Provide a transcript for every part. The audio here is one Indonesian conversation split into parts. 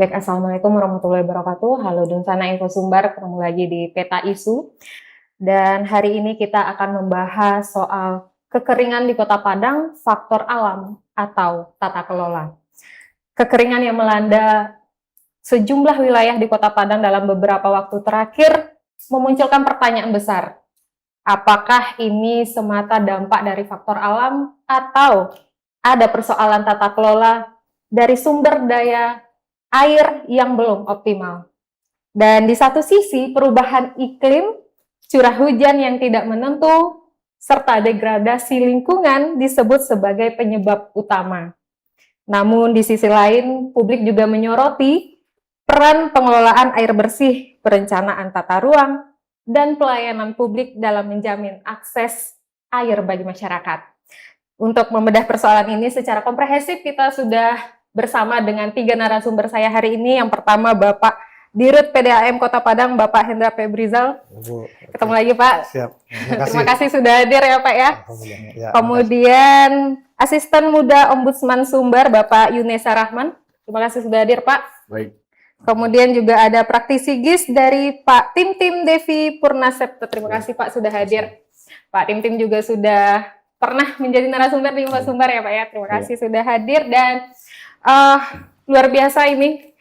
Baik, Assalamualaikum warahmatullahi wabarakatuh. Halo Dunsana Info Sumbar, ketemu lagi di Peta Isu. Dan hari ini kita akan membahas soal kekeringan di Kota Padang, faktor alam atau tata kelola. Kekeringan yang melanda sejumlah wilayah di Kota Padang dalam beberapa waktu terakhir memunculkan pertanyaan besar. Apakah ini semata dampak dari faktor alam atau ada persoalan tata kelola dari sumber daya air yang belum optimal? Dan di satu sisi, perubahan iklim, curah hujan yang tidak menentu, serta degradasi lingkungan disebut sebagai penyebab utama. Namun di sisi lain, publik juga menyoroti peran pengelolaan air bersih, perencanaan tata ruang, dan pelayanan publik dalam menjamin akses air bagi masyarakat. Untuk membedah persoalan ini secara komprehensif, kita sudah bersama dengan 3 narasumber saya hari ini. Yang pertama, Bapak Dirut PDAM Kota Padang, Bapak Hendra Febrizal. Ketemu lagi, Pak. Siap. Terima kasih sudah hadir ya, Pak ya. Ya, Kemudian Asisten Muda Ombudsman Sumbar, Bapak Yunesa Rahman. Terima kasih sudah hadir, Pak. baik. Kemudian juga ada praktisi GIS dari Pak Tim Devi Purnasepto. Terima kasih Pak sudah hadir. Pak Tim juga sudah pernah menjadi narasumber di Info Sumbar ya Pak ya. Terima kasih sudah hadir dan luar biasa ini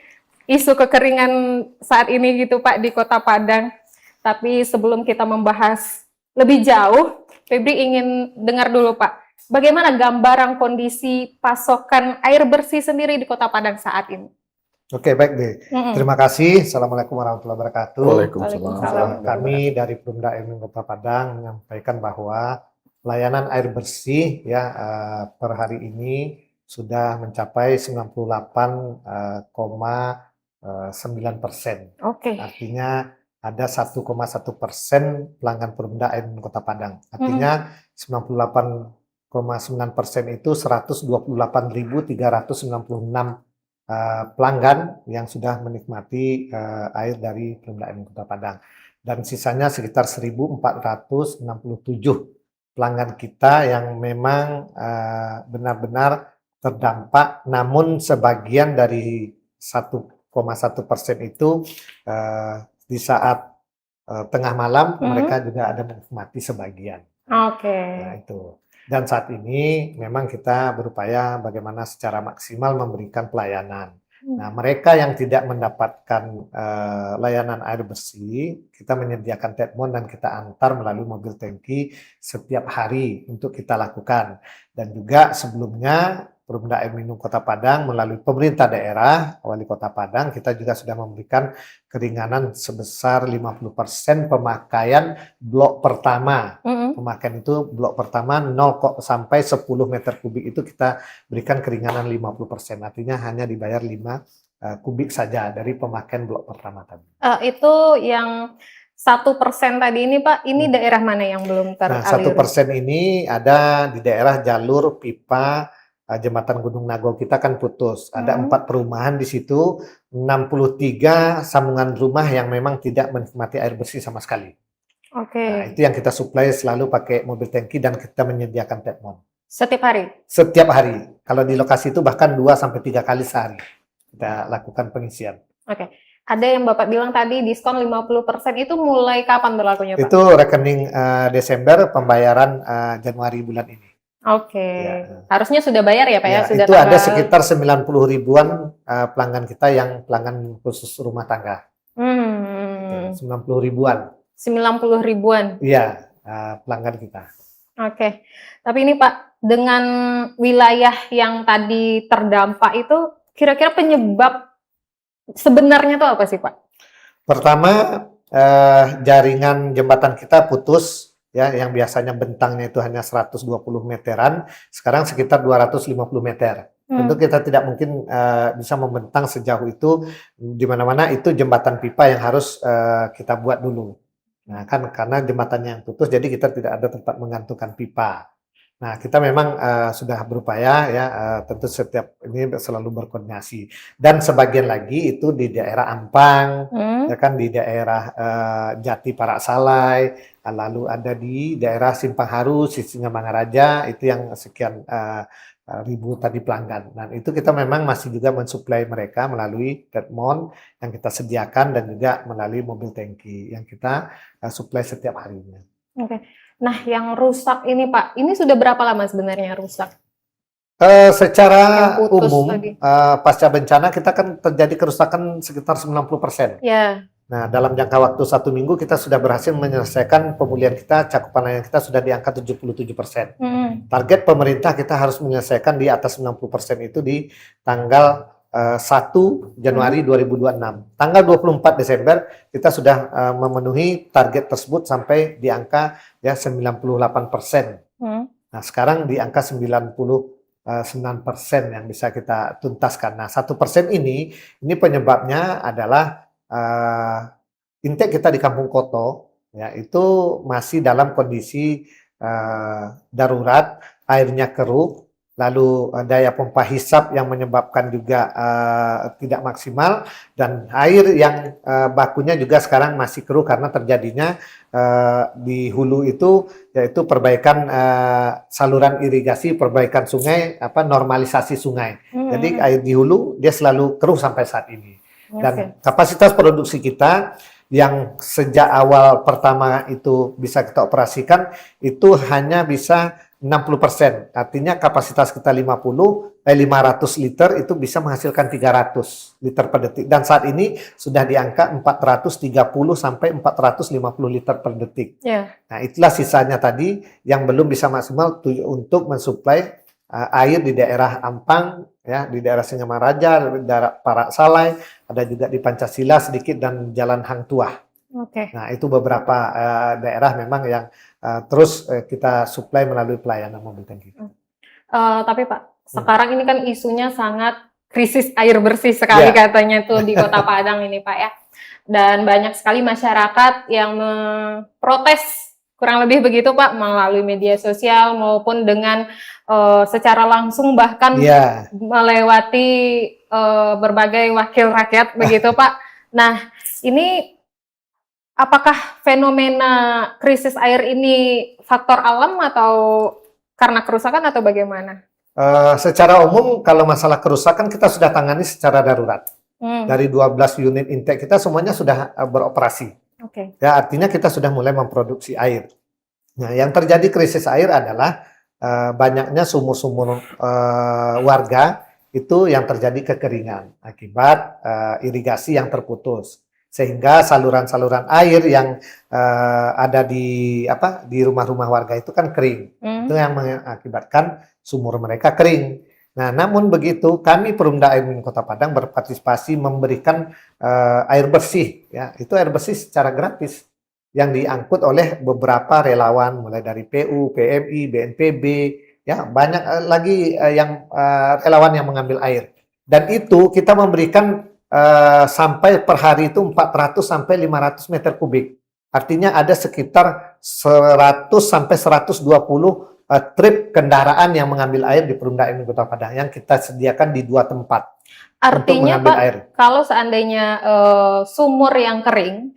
isu kekeringan saat ini gitu Pak di Kota Padang. Tapi sebelum kita membahas lebih jauh, Febri ingin dengar dulu Pak, bagaimana gambaran kondisi pasokan air bersih sendiri di Kota Padang saat ini? Oke, baik deh. Terima kasih. Assalamualaikum warahmatullahi wabarakatuh. Waalaikumsalam. Kami dari Perumda Air Kota Padang menyampaikan bahwa layanan air bersih ya per hari ini sudah mencapai 98,9%. Oke. Artinya ada 1,1% pelanggan Perumda Air Kota Padang. Artinya 98,9% itu 128.396 pelanggan yang sudah menikmati air dari Perumda Air Kota Padang. Dan sisanya sekitar 1.467 pelanggan kita yang memang benar-benar terdampak, namun sebagian dari 1,1% itu di saat tengah malam mereka juga ada menikmati sebagian. Oke. Nah, itu. Dan saat ini memang kita berupaya bagaimana secara maksimal memberikan pelayanan. Nah, mereka yang tidak mendapatkan layanan air bersih, kita menyediakan tap-on dan kita antar melalui mobil tangki setiap hari untuk kita lakukan. Dan juga sebelumnya Perumda Air Minum Kota Padang melalui pemerintah daerah, Wali Kota Padang, kita juga sudah memberikan keringanan sebesar 50% pemakaian blok pertama. Pemakaian itu blok pertama 0 sampai 10 meter kubik itu kita berikan keringanan 50%. Artinya hanya dibayar 5 kubik saja dari pemakaian blok pertama tadi. Itu yang 1% tadi ini Pak, ini daerah mana yang belum Nah, teraliri? 1% ini ada di daerah jalur pipa Jembatan Gunung Nago kita kan putus. Ada 4 perumahan di situ, 63 sambungan rumah yang memang tidak menikmati air bersih sama sekali. Oke. Nah, itu yang kita suplai selalu pakai mobil tangki dan kita menyediakan tap-on. Setiap hari? Setiap hari. Kalau di lokasi itu bahkan 2-3 kali sehari kita lakukan pengisian. Oke. Ada yang Bapak bilang tadi diskon 50% itu mulai kapan berlakunya Pak? Itu rekening Desember, pembayaran Januari bulan ini. Oke. Ya. Harusnya sudah bayar ya Pak ya? Sudah Itu ada sekitar 90 ribuan pelanggan kita yang pelanggan khusus rumah tangga. 90 ribuan. 90 ribuan? Iya, pelanggan kita. Oke. Tapi ini Pak, dengan wilayah yang tadi terdampak itu, kira-kira penyebab sebenarnya itu apa sih Pak? Pertama, jaringan jembatan kita putus. Ya, yang biasanya bentangnya itu hanya 120 meteran, sekarang sekitar 250 meter. Tentu kita tidak mungkin bisa membentang sejauh itu, di mana-mana itu jembatan pipa yang harus kita buat dulu. Nah, kan karena jembatannya yang putus, jadi kita tidak ada tempat menggantungkan pipa. Nah, kita memang sudah berupaya ya, tentu setiap ini selalu berkoordinasi. Dan sebagian lagi itu di daerah Ampang, ya kan di daerah Jati Parak Salai, lalu ada di daerah Simpang Haru, Sisingamangaraja, itu yang sekian ribu tadi pelanggan. Dan itu kita memang masih juga mensuplai mereka melalui Detmon yang kita sediakan dan juga melalui mobil tangki yang kita suplai setiap harinya. Oke. Nah, yang rusak ini Pak, ini sudah berapa lama sebenarnya rusak? Secara Yang putus umum, tadi. pasca bencana kita kan terjadi kerusakan sekitar 90%. Ya. Nah, dalam jangka waktu 1 minggu kita sudah berhasil menyelesaikan pemulihan kita, cakupan layanan kita sudah di angka 77%. Target pemerintah kita harus menyelesaikan di atas 90% itu di tanggal 1 Januari 2026. Tanggal 24 Desember kita sudah memenuhi target tersebut sampai di angka ya 98%. Nah, sekarang di angka 99% yang bisa kita tuntaskan. Nah, 1% ini penyebabnya adalah intake kita di Kampung Koto ya itu masih dalam kondisi darurat, airnya keruh, lalu daya pompa hisap yang menyebabkan juga tidak maksimal, dan air yang bakunya juga sekarang masih keruh karena terjadinya di hulu itu yaitu perbaikan saluran irigasi, perbaikan sungai, normalisasi sungai. Jadi air di hulu dia selalu keruh sampai saat ini. Dan kapasitas produksi kita yang sejak awal pertama itu bisa kita operasikan itu hanya bisa 60%. Artinya kapasitas kita 500 liter itu bisa menghasilkan 300 liter per detik. Dan saat ini sudah di angka 430 sampai 450 liter per detik. Nah, itulah sisanya tadi yang belum bisa maksimal untuk mensuplai air di daerah Ampang, ya, di daerah Singamaraja, di daerah Parak Salai, ada juga di Pancasila sedikit dan Jalan Hang Tuah. Nah, itu beberapa daerah memang yang terus kita suplai melalui pelayanan mobil tangki. Tapi Pak, sekarang ini kan isunya sangat krisis air bersih sekali katanya tuh di Kota Padang ini Pak ya. Dan banyak sekali masyarakat yang memprotes kurang lebih begitu Pak, melalui media sosial maupun dengan secara langsung bahkan melewati berbagai wakil rakyat begitu Pak. Nah, ini apakah fenomena krisis air ini faktor alam atau karena kerusakan atau bagaimana? Secara umum kalau masalah kerusakan kita sudah tangani secara darurat. Dari 12 unit intake kita semuanya sudah beroperasi. Ya, artinya kita sudah mulai memproduksi air. Nah, yang terjadi krisis air adalah banyaknya sumur-sumur warga itu yang terjadi kekeringan akibat irigasi yang terputus. Sehingga saluran-saluran air yang ada di rumah-rumah warga itu kan kering. Itu yang mengakibatkan sumur mereka kering. Nah, namun begitu kami Perumda Air Minum Kota Padang berpartisipasi memberikan air bersih, ya itu air bersih secara gratis yang diangkut oleh beberapa relawan mulai dari PU, PMI, BNPB, ya banyak lagi yang relawan yang mengambil air. Dan itu kita memberikan sampai per hari itu 400 sampai 500 meter kubik. Artinya ada sekitar 100 sampai 120 trip kendaraan yang mengambil air di Perumda Air Minum Kota Padang yang kita sediakan di 2 tempat. Artinya Pak, air. Kalau seandainya sumur yang kering,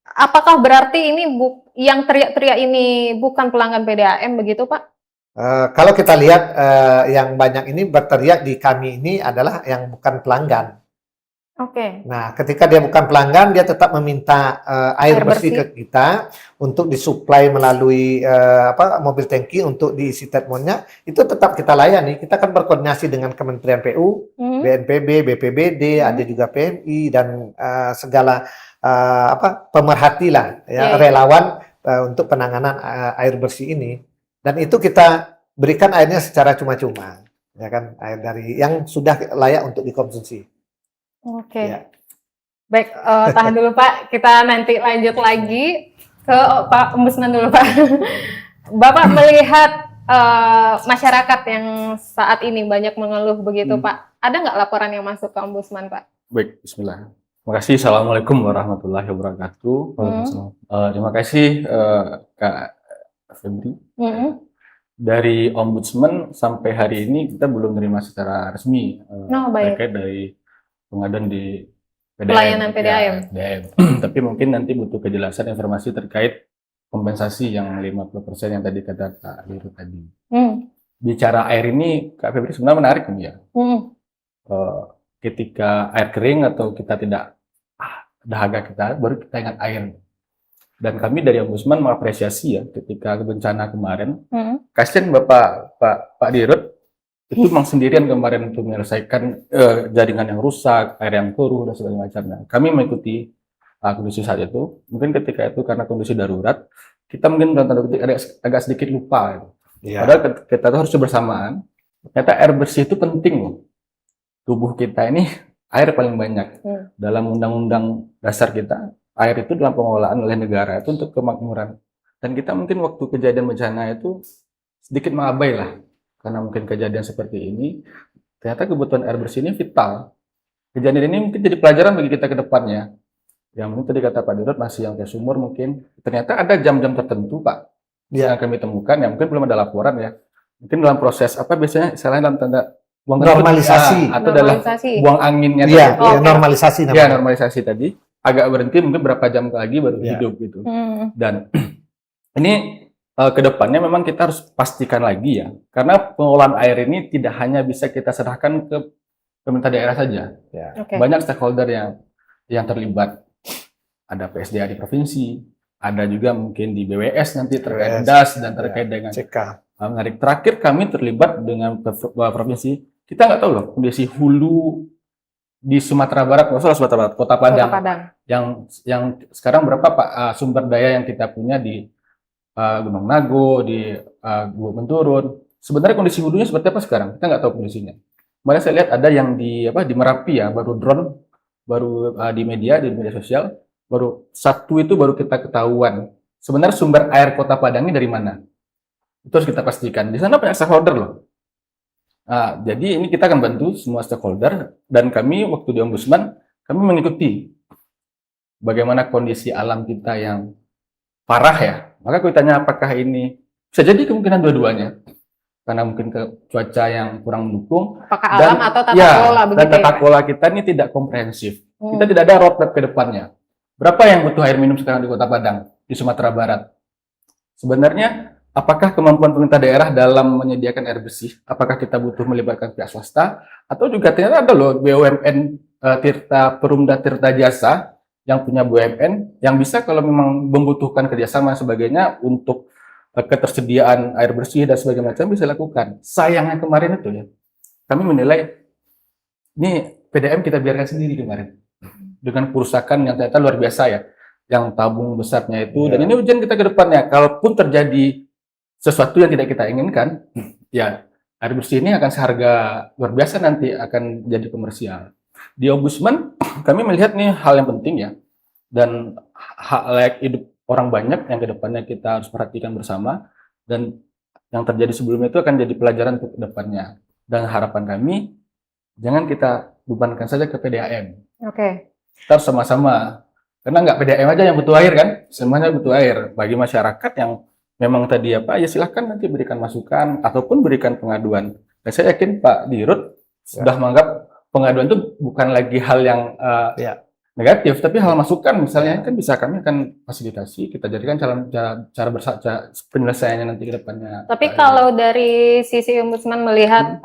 apakah berarti ini yang teriak-teriak ini bukan pelanggan PDAM begitu Pak? Kalau kita lihat yang banyak ini berteriak di kami ini adalah yang bukan pelanggan. Nah, ketika dia bukan pelanggan, dia tetap meminta air bersih ke kita untuk disuplai melalui mobil tangki untuk diisi tetmonnya. Itu tetap kita layani. Kita akan berkoordinasi dengan Kementerian PU, BNPB, BPBD, ada juga PMI dan segala pemerhati lah, ya, relawan untuk penanganan air bersih ini. Dan itu kita berikan airnya secara cuma-cuma, ya kan, air dari yang sudah layak untuk dikonsumsi. Baik, tahan dulu Pak, kita nanti lanjut lagi ke Pak Ombudsman dulu Pak. Bapak melihat masyarakat yang saat ini banyak mengeluh begitu Pak, ada nggak laporan yang masuk ke Ombudsman Pak? Baik, bismillah. Terima kasih, Assalamualaikum warahmatullahi wabarakatuh. Terima kasih Kak Febri. Dari Ombudsman sampai hari ini kita belum terima secara resmi baik. terkait dari pengaduan di PDM. Pelayanan PDAM. Ya, PDAM. Tapi mungkin nanti butuh kejelasan informasi terkait kompensasi yang 50% yang tadi kata Kak Liru tadi. Bicara air ini, Kak Febri sebenarnya menarik ya. Ketika air kering atau kita tidak dahaga kita, baru kita ingat air. Dan kami dari Ombudsman mengapresiasi ya ketika bencana kemarin. Kasihan Pak Dirut itu memang sendirian kemarin untuk menyelesaikan jaringan yang rusak, air yang keruh dan segala macamnya. Kami mengikuti kondisi saat itu. Mungkin ketika itu karena kondisi darurat, kita mungkin agak sedikit lupa. Ya. Padahal kita itu harus bersamaan. Ternyata air bersih itu penting loh. Tubuh kita ini air paling banyak. Dalam undang-undang dasar kita, air itu dalam pengelolaan oleh negara itu untuk kemakmuran. Dan kita mungkin waktu kejadian bencana itu sedikit mengabai lah. Karena mungkin kejadian seperti ini, ternyata kebutuhan air bersih ini vital. Kejadian ini mungkin jadi pelajaran bagi kita ke depannya. Yang mungkin tadi kata Pak Dirut masih yang kayak sumur mungkin. Ternyata ada jam-jam tertentu Pak, yang kami temukan, yang mungkin belum ada laporan ya. Mungkin dalam proses apa biasanya, istilahnya dalam tanda buang normalisasi. Atau dalam buang anginnya. Iya, normalisasi namanya. Ya, normalisasi tadi. Agak berhenti mungkin berapa jam lagi baru hidup gitu. Dan ini kedepannya memang kita harus pastikan lagi ya, karena pengelolaan air ini tidak hanya bisa kita serahkan ke pemerintah daerah saja. Banyak stakeholder yang terlibat. Ada PSDA di provinsi, ada juga mungkin di BWS nanti terkait DAS dan terkait dengan menarik. Terakhir kami terlibat dengan provinsi. Kita nggak tahu loh kondisi hulu di Sumatera Barat, Kota Padang. Yang sekarang berapa Pak sumber daya yang kita punya di Gunung Nago, di Gua Menturun. Sebenarnya kondisi hulunya seperti apa sekarang? Kita nggak tahu kondisinya. Kemarin saya lihat ada yang di Merapi ya, baru drone, baru di media sosial, baru Sabtu itu baru kita ketahuan. Sebenarnya sumber air Kota Padang ini dari mana? Itu harus kita pastikan. Di sana banyak stakeholder loh. Jadi ini kita akan bantu semua stakeholder, dan kami waktu di Ombudsman kami mengikuti bagaimana kondisi alam kita yang parah ya. Maka aku tanya apakah ini bisa jadi kemungkinan dua-duanya, karena mungkin cuaca yang kurang mendukung, apakah alam atau tata kelola begitu. Dan tata kelola kita ini tidak komprehensif. Kita tidak ada roadmap ke depannya. Berapa yang butuh air minum sekarang di Kota Padang, di Sumatera Barat? Sebenarnya apakah kemampuan pemerintah daerah dalam menyediakan air bersih? Apakah kita butuh melibatkan pihak swasta? Atau juga ternyata ada loh BUMN Perumda Tirta Jasa yang punya BUMN yang bisa kalau memang membutuhkan kerjasama dan sebagainya untuk ketersediaan air bersih dan sebagainya macam bisa lakukan. Sayangnya kemarin itu ya, kami menilai ini PDAM kita biarkan sendiri kemarin dengan kerusakan yang ternyata luar biasa ya, yang tabung besarnya itu. Dan ini ujian kita ke depannya. Kalaupun terjadi sesuatu yang tidak kita inginkan, ya air bersih ini akan seharga luar biasa nanti akan jadi komersial. Di Ombudsman kami melihat nih hal yang penting ya, dan hak layak hidup orang banyak yang kedepannya kita harus perhatikan bersama, dan yang terjadi sebelumnya itu akan jadi pelajaran untuk kedepannya. Dan harapan kami jangan kita bebankan saja ke PDAM. Kita harus sama-sama, karena nggak PDAM aja yang butuh air kan, semuanya butuh air. Bagi masyarakat yang memang tadi ya silahkan nanti berikan masukan ataupun berikan pengaduan. Dan saya yakin Pak Dirut sudah menganggap pengaduan itu bukan lagi hal yang negatif, tapi hal masukan misalnya kan bisa kami akan fasilitasi, kita jadikan cara penyelesaiannya nanti ke depannya. Tapi kalau dari sisi Ombudsman melihat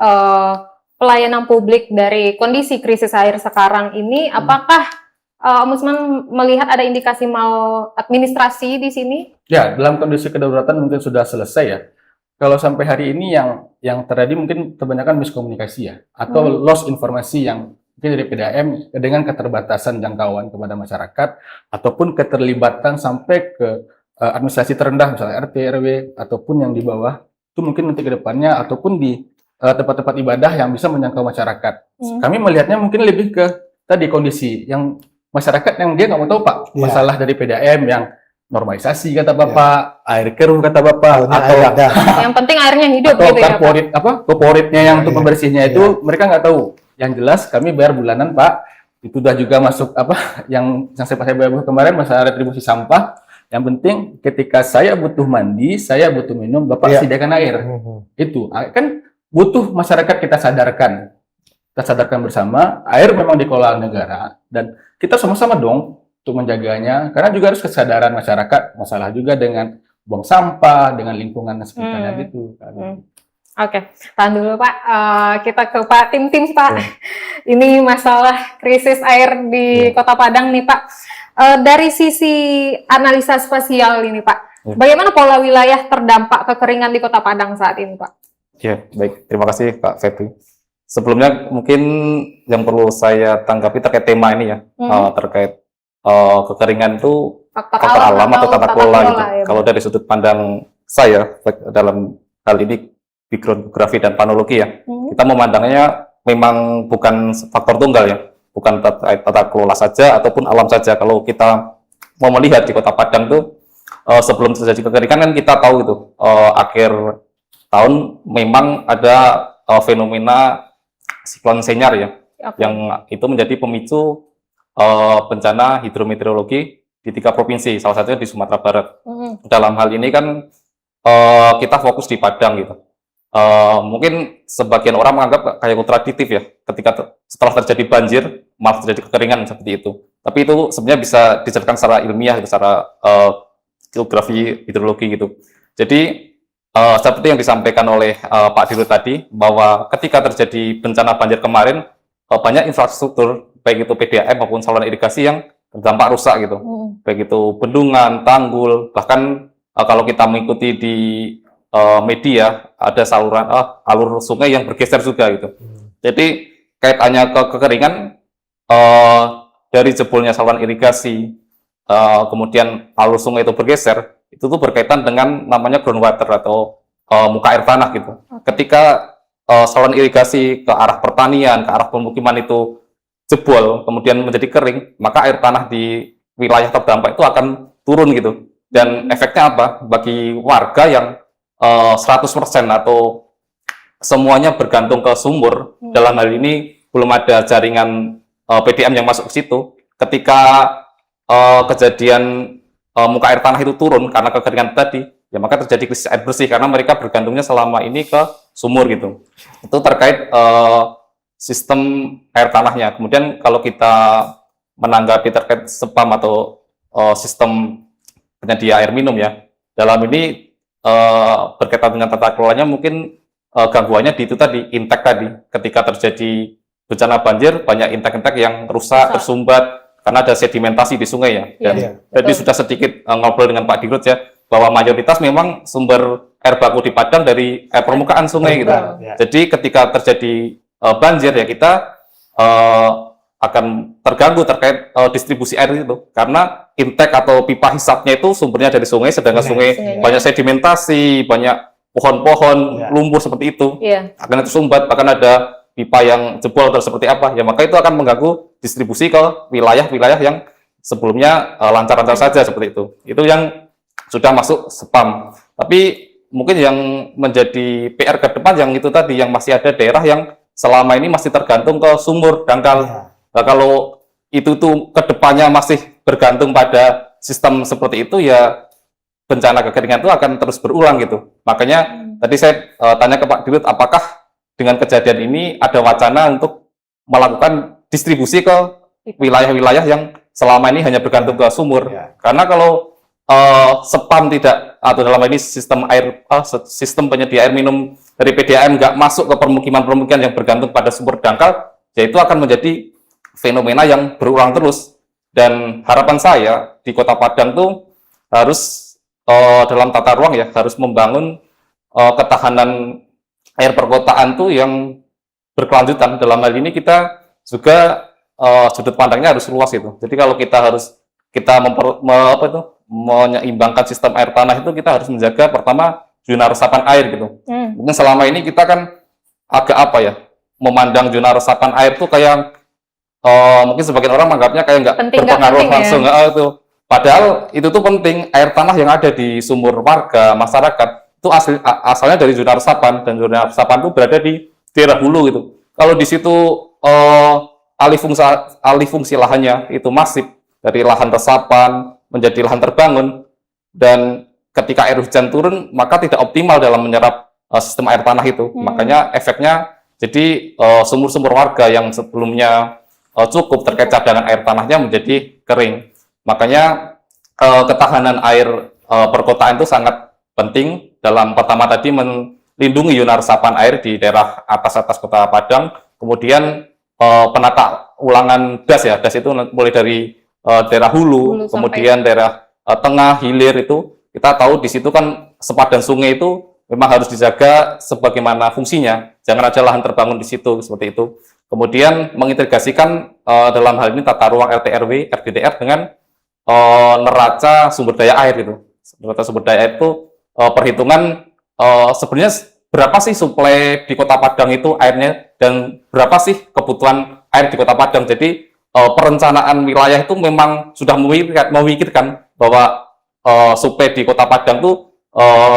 pelayanan publik dari kondisi krisis air sekarang ini, apakah Ombudsman melihat ada indikasi maladministrasi di sini? Ya, dalam kondisi kedaruratan mungkin sudah selesai ya. Kalau sampai hari ini yang terjadi mungkin kebanyakan miskomunikasi ya, atau loss informasi yang mungkin dari PDAM dengan keterbatasan jangkauan kepada masyarakat, ataupun keterlibatan sampai ke administrasi terendah, misalnya RT, RW, ataupun yang di bawah, itu mungkin nanti ke depannya, ataupun di tempat-tempat ibadah yang bisa menjangkau masyarakat. Kami melihatnya mungkin lebih ke tadi kondisi yang masyarakat yang dia nggak mau tahu Pak, masalah dari PDAM yang normalisasi kata Bapak, air keruh kata Bapak, atau yang penting airnya hidup atau gitu ya Pak. Korporatnya yang untuk pembersihnya itu mereka nggak tahu. Yang jelas kami bayar bulanan Pak, itu udah juga masuk yang saya bayar kemarin masalah retribusi sampah, Yang penting ketika saya butuh mandi, saya butuh minum, Bapak Iya. sediakan air. Itu kan butuh masyarakat kita sadarkan. Kita sadarkan bersama, air memang dikelola negara dan kita sama-sama dong untuk menjaganya. Karena juga harus kesadaran masyarakat, masalah juga dengan buang sampah, dengan lingkungan sekitarnya gitu. Oke, tahan dulu Pak. Kita ke Pak Tim Pak. Ini masalah krisis air di Kota Padang nih Pak. Dari sisi analisa spasial ini Pak, bagaimana pola wilayah terdampak kekeringan di Kota Padang saat ini Pak? Ya, baik. Terima kasih Kak Febri. Sebelumnya mungkin yang perlu saya tanggapi terkait tema ini ya, terkait kekeringan itu faktor alam atau tata kelola gitu. Ya, kalau dari sudut pandang saya dalam hal ini background geografi dan panologi ya, kita memandangnya memang bukan faktor tunggal ya, bukan tata kelola saja ataupun alam saja. Kalau kita mau melihat di Kota Padang tuh sebelum terjadi kekeringan kan kita tahu itu akhir tahun memang ada fenomena siklon Senyar ya, yang itu menjadi pemicu bencana hidrometeorologi di 3 provinsi, salah satunya di Sumatera Barat. Dalam hal ini kan kita fokus di Padang gitu. Mungkin sebagian orang menganggap kayak kontradiktif ya, ketika setelah terjadi banjir malah terjadi kekeringan seperti itu. Tapi itu sebenarnya bisa dijelaskan secara ilmiah, secara geografi hidrologi gitu. Jadi seperti yang disampaikan oleh Pak Dirut tadi, bahwa ketika terjadi bencana banjir kemarin, banyak infrastruktur, baik itu PDAM maupun saluran irigasi yang terdampak rusak gitu. Baik itu bendungan, tanggul, bahkan kalau kita mengikuti di media, ada saluran alur sungai yang bergeser juga gitu. Jadi kaitannya ke kekeringan, dari jebolnya saluran irigasi, kemudian alur sungai itu bergeser, itu tuh berkaitan dengan namanya groundwater atau muka air tanah gitu. Ketika saluran irigasi ke arah pertanian, ke arah pemukiman itu jebol, kemudian menjadi kering, maka air tanah di wilayah terdampak itu akan turun gitu. Dan efeknya apa? Bagi warga yang 100% atau semuanya bergantung ke sumur, dalam hal ini belum ada jaringan PDAM yang masuk ke situ. Ketika kejadian muka air tanah itu turun karena kekeringan tadi, ya maka terjadi krisis air bersih karena mereka bergantungnya selama ini ke sumur gitu. Itu terkait sistem air tanahnya. Kemudian kalau kita menanggapi terkait SEPAM atau sistem penyedia air minum ya, dalam ini berkaitan dengan tata kelolanya mungkin gangguannya di itu tadi, intek tadi. Ketika terjadi bencana banjir, banyak intek-intek yang rusak, tersumbat, karena ada sedimentasi di sungai ya. Dan tadi sudah sedikit ngobrol dengan Pak Dirut ya, bahwa mayoritas memang sumber air baku di Padang dari air permukaan sungai gitu. Jadi ketika terjadi banjir ya kita akan terganggu terkait distribusi air itu, karena intek atau pipa hisapnya itu sumbernya dari sungai, sedangkan sungai banyak sedimentasi, banyak pohon-pohon, lumpur seperti itu, akan tersumbat, bahkan ada pipa yang jebol atau seperti apa, ya maka itu akan mengganggu distribusi ke wilayah-wilayah yang sebelumnya lancar-lancar saja seperti itu. Itu yang sudah masuk SEPAM. Tapi mungkin yang menjadi PR ke depan yang itu tadi, yang masih ada daerah yang selama ini masih tergantung ke sumur dangkal. Nah, kalau itu tuh ke depannya masih bergantung pada sistem seperti itu, ya bencana kekeringan itu akan terus berulang gitu. Makanya tadi saya tanya ke Pak Dirut, apakah dengan kejadian ini ada wacana untuk melakukan distribusi ke wilayah-wilayah yang selama ini hanya bergantung ke sumur. Karena kalau SEPAM tidak, atau dalam ini sistem sistem penyedia air minum dari PDAM nggak masuk ke permukiman-permukiman yang bergantung pada sumur dangkal, ya itu akan menjadi fenomena yang berulang terus. Dan harapan saya di Kota Padang tuh harus dalam tata ruang ya, harus membangun ketahanan air perkotaan tuh yang berkelanjutan. Dalam hal ini kita juga sudut pandangnya harus luas itu. Jadi kalau kita menyeimbangkan sistem air tanah itu, kita harus menjaga pertama zona resapan air gitu. Mungkin selama ini kita kan agak apa ya, memandang zona resapan air tuh kayak mungkin sebagian orang menganggapnya kayak nggak berpengaruh langsung itu. Padahal itu tuh penting. Air tanah yang ada di sumur warga masyarakat itu asalnya dari zona resapan, dan zona resapan itu berada di daerah hulu gitu. Kalau di situ alih fungsi lahannya itu masif, dari lahan resapan menjadi lahan terbangun, dan ketika air hujan turun maka tidak optimal dalam menyerap sistem air tanah itu. Makanya efeknya jadi sumur-sumur warga yang sebelumnya cukup terkecap dengan air tanahnya menjadi kering. Makanya ketahanan air perkotaan itu sangat penting. Dalam pertama tadi melindungi yunar resapan air di daerah atas-atas Kota Padang, kemudian penata ulangan das ya, das itu mulai dari daerah hulu kemudian daerah tengah, hilir itu kita tahu di situ kan sepadan sungai itu memang harus dijaga sebagaimana fungsinya, jangan ada lahan terbangun di situ seperti itu. Kemudian mengintegrasikan dalam hal ini tata ruang RT RW RDDR dengan neraca sumber daya air itu. Neraca sumber daya air itu perhitungan sebenarnya berapa sih suplai di Kota Padang itu airnya dan berapa sih kebutuhan air di Kota Padang. Jadi perencanaan wilayah itu memang sudah memikirkan bahwa suplai di Kota Padang itu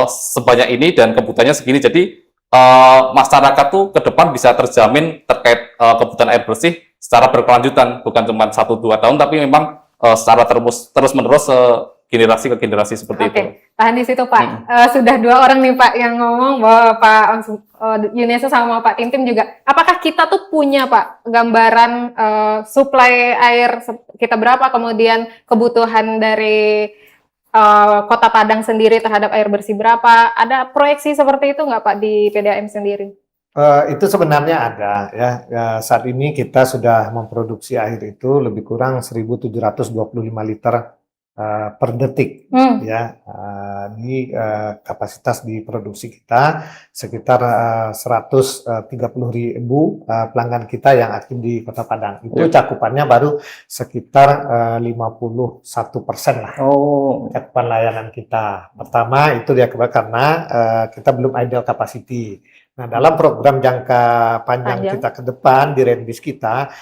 sebanyak ini dan kebutuhannya segini. Jadi masyarakat tuh ke depan bisa terjamin terkait kebutuhan air bersih secara berkelanjutan, bukan cuma 1-2 tahun, tapi memang secara terus-menerus generasi ke generasi seperti itu. Tahan di situ Pak. Sudah 2 orang nih Pak yang ngomong bahwa Pak Yunesa sama Pak Tintim juga. Apakah kita tuh punya Pak gambaran suplai air kita berapa, kemudian kebutuhan dari Kota Padang sendiri terhadap air bersih berapa? Ada proyeksi seperti itu nggak Pak di PDAM sendiri? Itu sebenarnya ada ya. Saat ini kita sudah memproduksi air itu lebih kurang 1.725 liter per detik ya. Ini kapasitas di produksi kita sekitar 130.000 pelanggan kita yang aktif di Kota Padang. Itu cakupannya baru sekitar 51% lah. Cakupan layanan kita. Pertama itu dia karena kita belum ideal capacity. Nah, dalam program jangka panjang kita ke depan di Renbis kita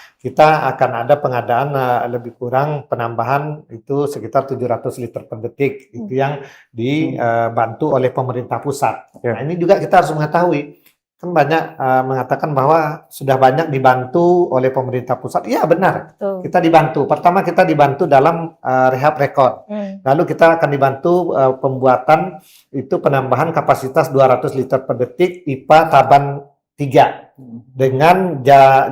akan ada pengadaan lebih kurang penambahan itu sekitar 700 liter per detik. Itu yang dibantu oleh pemerintah pusat. Nah, ini juga kita harus mengetahui. Kan banyak mengatakan bahwa sudah banyak dibantu oleh pemerintah pusat. Iya benar, kita dibantu. Pertama kita dibantu dalam rehab rekod. Lalu kita akan dibantu pembuatan itu penambahan kapasitas 200 liter per detik pipa Taban 3 dengan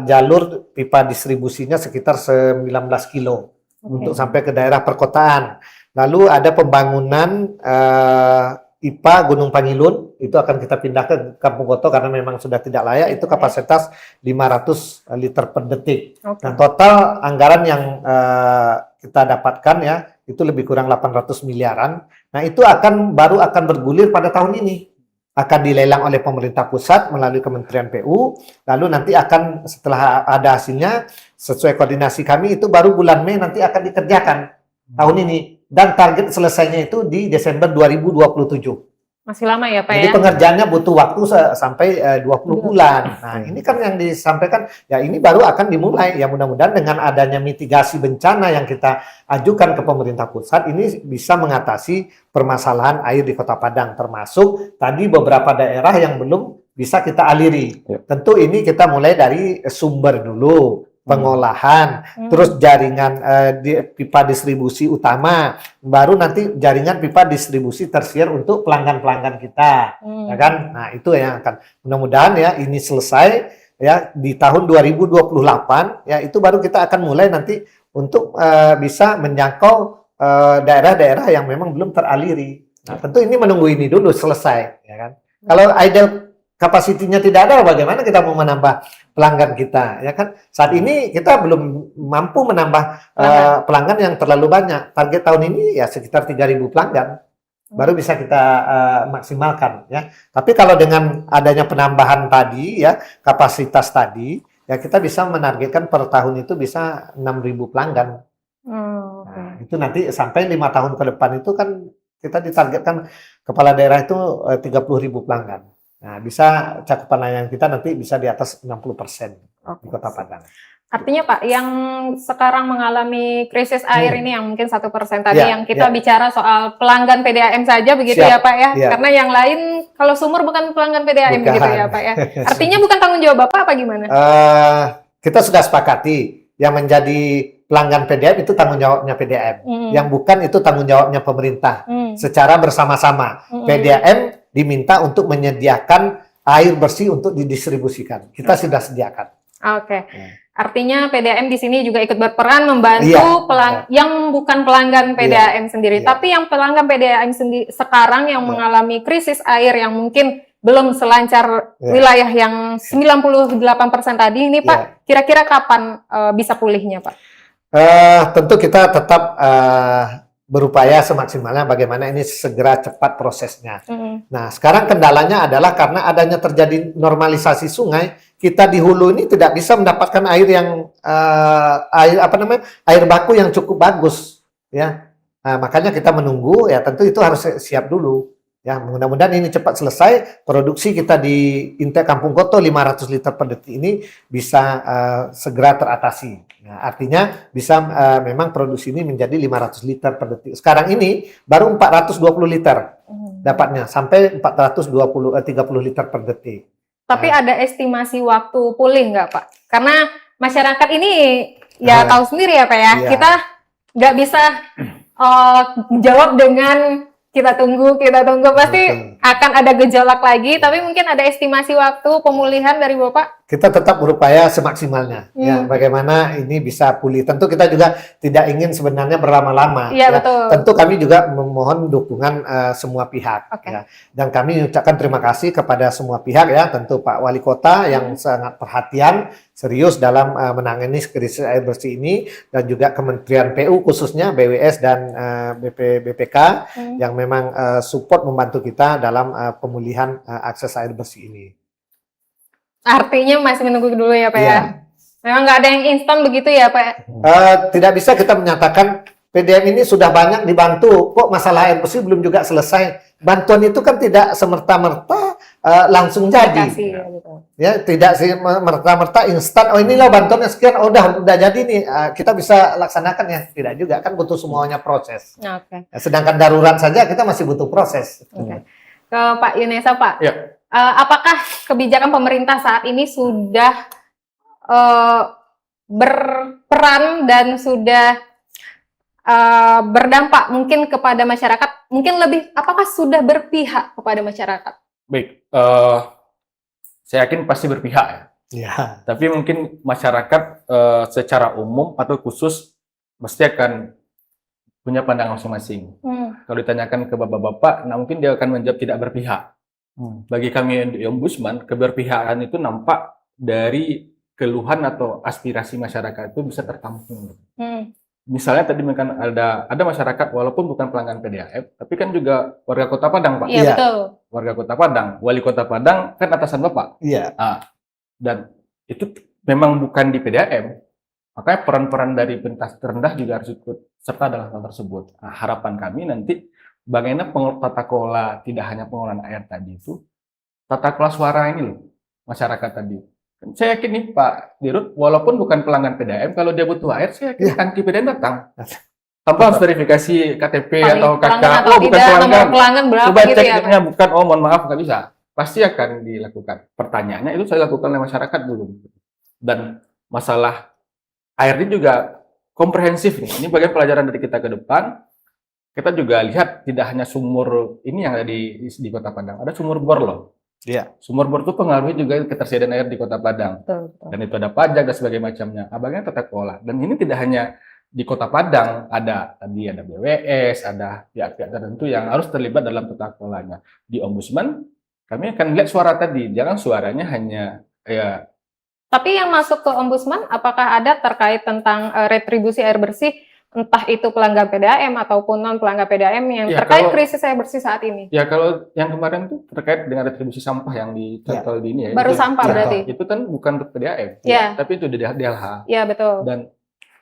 jalur pipa distribusinya sekitar 19 kilo untuk sampai ke daerah perkotaan. Lalu ada pembangunan IPA Gunung Pangilun, itu akan kita pindah ke Kampung Goto karena memang sudah tidak layak, itu kapasitas 500 liter per detik. Nah, total anggaran yang kita dapatkan ya, itu lebih kurang 800 miliaran. Nah, itu baru akan bergulir pada tahun ini. Akan dilelang oleh pemerintah pusat melalui Kementerian PU, lalu nanti akan setelah ada hasilnya, sesuai koordinasi kami, itu baru bulan Mei nanti akan dikerjakan tahun ini. Dan target selesainya itu di Desember 2027. Masih lama ya Pak. Jadi pengerjaannya butuh waktu sampai 20 bulan. Nah ini kan yang disampaikan, ya ini baru akan dimulai. Ya mudah-mudahan dengan adanya mitigasi bencana yang kita ajukan ke pemerintah pusat, ini bisa mengatasi permasalahan air di Kota Padang. Termasuk tadi beberapa daerah yang belum bisa kita aliri. Tentu ini kita mulai dari sumber dulu. Pengolahan, terus jaringan pipa distribusi utama, baru nanti jaringan pipa distribusi tersier untuk pelanggan-pelanggan kita, ya kan? Nah itu yang akan mudah-mudahan ya ini selesai ya di tahun 2028 ya itu baru kita akan mulai nanti untuk bisa menjangkau daerah-daerah yang memang belum teraliri. Nah tentu ini menunggu ini dulu selesai, ya kan? Kalau ideal kapasitinya tidak ada, bagaimana kita mau menambah pelanggan kita, ya kan? Saat ini kita belum mampu menambah pelanggan yang terlalu banyak. Target tahun ini ya sekitar 3.000 pelanggan, baru bisa kita maksimalkan, ya. Tapi kalau dengan adanya penambahan tadi, ya kapasitas tadi, ya kita bisa menargetkan per tahun itu bisa 6.000 pelanggan. Nah, itu nanti sampai 5 tahun ke depan itu kan kita ditargetkan kepala daerah itu 30.000 pelanggan. Nah, bisa cakupan layanan kita nanti bisa di atas 60% di Kota Padang. Artinya Pak, yang sekarang mengalami krisis air ini yang mungkin 1% tadi yang kita bicara soal pelanggan PDAM saja begitu ya Pak ya? Karena yang lain kalau sumur bukan pelanggan PDAM begitu ya Pak ya? Artinya bukan tanggung jawab Bapak apa gimana? Kita sudah sepakati yang menjadi pelanggan PDAM itu tanggung jawabnya PDAM. Yang bukan itu tanggung jawabnya pemerintah. Secara bersama-sama. PDAM diminta untuk menyediakan air bersih untuk didistribusikan. Kita sudah sediakan. Oke. Artinya PDAM di sini juga ikut berperan membantu yang bukan pelanggan PDAM sendiri, tapi yang pelanggan PDAM sendiri sekarang yang mengalami krisis air yang mungkin belum selancar wilayah yang 98% tadi ini, Pak. Kira-kira kapan bisa pulihnya, Pak? Tentu kita tetap berupaya semaksimalnya bagaimana ini segera cepat prosesnya. Nah, sekarang kendalanya adalah karena adanya terjadi normalisasi sungai, kita di hulu ini tidak bisa mendapatkan air yang air baku yang cukup bagus, ya. Nah, makanya kita menunggu, ya tentu itu harus siap dulu. Ya, mudah-mudahan ini cepat selesai. Produksi kita di Intek Kampung Koto 500 liter per detik ini bisa segera teratasi. Nah, artinya bisa memang produksi ini menjadi 500 liter per detik. Sekarang ini baru 420 liter dapatnya, sampai 30 liter per detik. Tapi ada estimasi waktu pulih nggak, Pak? Karena masyarakat ini ya tahu sendiri ya, Pak ya. Kita nggak bisa jawab dengan kita tunggu pasti akan ada gejolak lagi, tapi mungkin ada estimasi waktu pemulihan dari Bapak? Kita tetap berupaya semaksimalnya, ya bagaimana ini bisa pulih. Tentu kita juga tidak ingin sebenarnya berlama-lama. Iya, betul. Tentu kami juga memohon dukungan semua pihak. Ya. Dan kami ucapkan terima kasih kepada semua pihak, ya. Tentu Pak Wali Kota yang sangat perhatian, serius dalam menangani krisis air bersih ini, dan juga Kementerian PU khususnya BWS dan BPK yang memang support membantu kita dalam pemulihan akses air bersih ini. Artinya masih menunggu dulu ya, Pak ya? Memang nggak ada yang instan begitu ya, Pak? Tidak bisa kita menyatakan PDAM ini sudah banyak dibantu, kok masalah air bersih belum juga selesai. Bantuan itu kan tidak semerta-merta langsung jadi. Ya, tidak semerta-merta instan, oh inilah bantuannya sekian, oh udah jadi nih, kita bisa laksanakan ya. Tidak juga, kan butuh semuanya proses. Sedangkan darurat saja kita masih butuh proses. Ke Pak Yunesa, Pak. Ya. Apakah kebijakan pemerintah saat ini sudah berperan dan sudah berdampak mungkin kepada masyarakat? Mungkin lebih, apakah sudah berpihak kepada masyarakat? Baik, saya yakin pasti berpihak ya. Tapi mungkin masyarakat secara umum atau khusus pasti akan punya pandangan masing-masing. Kalau ditanyakan ke bapak-bapak, nah mungkin dia akan menjawab tidak berpihak. Bagi kami di Ombudsman, keberpihakan itu nampak dari keluhan atau aspirasi masyarakat itu bisa tertampung. Misalnya tadi kan ada masyarakat walaupun bukan pelanggan PDAM, tapi kan juga warga Kota Padang, Pak. Iya, betul. Warga Kota Padang, Wali Kota Padang kan atasan Bapak. Iya. Dan itu memang bukan di PDAM. Makanya peran-peran dari pemerintah terendah juga harus ikut serta dalam hal tersebut. Nah, harapan kami nanti bagaimana tata kelola tidak hanya pengelolaan air tadi itu, tata kelola suara ini loh, masyarakat tadi. Saya yakin nih Pak Dirut, walaupun bukan pelanggan PDAM, kalau dia butuh air, saya yakin anti PDAM datang. Tanpa harus verifikasi KTP atau KK, oh bukan pelanggan berapa coba gitu cek ya, bukan, oh mohon maaf, nggak bisa. Pasti akan dilakukan. Pertanyaannya itu saya lakukan oleh masyarakat belum. Dan masalah air ini juga komprehensif nih. Ini bagian pelajaran dari kita ke depan. Kita juga lihat tidak hanya sumur ini yang ada di Kota Padang, ada sumur bor loh. Iya. Sumur bor itu pengaruhnya juga ketersediaan air di Kota Padang. Betul. Dan itu ada pajak dan sebagainya macamnya. Bagaimana tata kelola. Dan ini tidak hanya di Kota Padang, ada BWS, ada pihak-pihak tertentu yang harus terlibat dalam tata kelolanya. Di Ombudsman, kami akan lihat suara tadi, jangan suaranya hanya ya. Tapi yang masuk ke Ombudsman, apakah ada terkait tentang retribusi air bersih? Entah itu pelanggan PDAM ataupun non pelanggan PDAM yang terkait krisis air bersih saat ini. Ya kalau yang kemarin itu terkait dengan retribusi sampah yang dicantol di ini ya. Baru itu, sampah berarti. Itu kan bukan untuk PDAM, tapi itu di DLH. Iya betul. Dan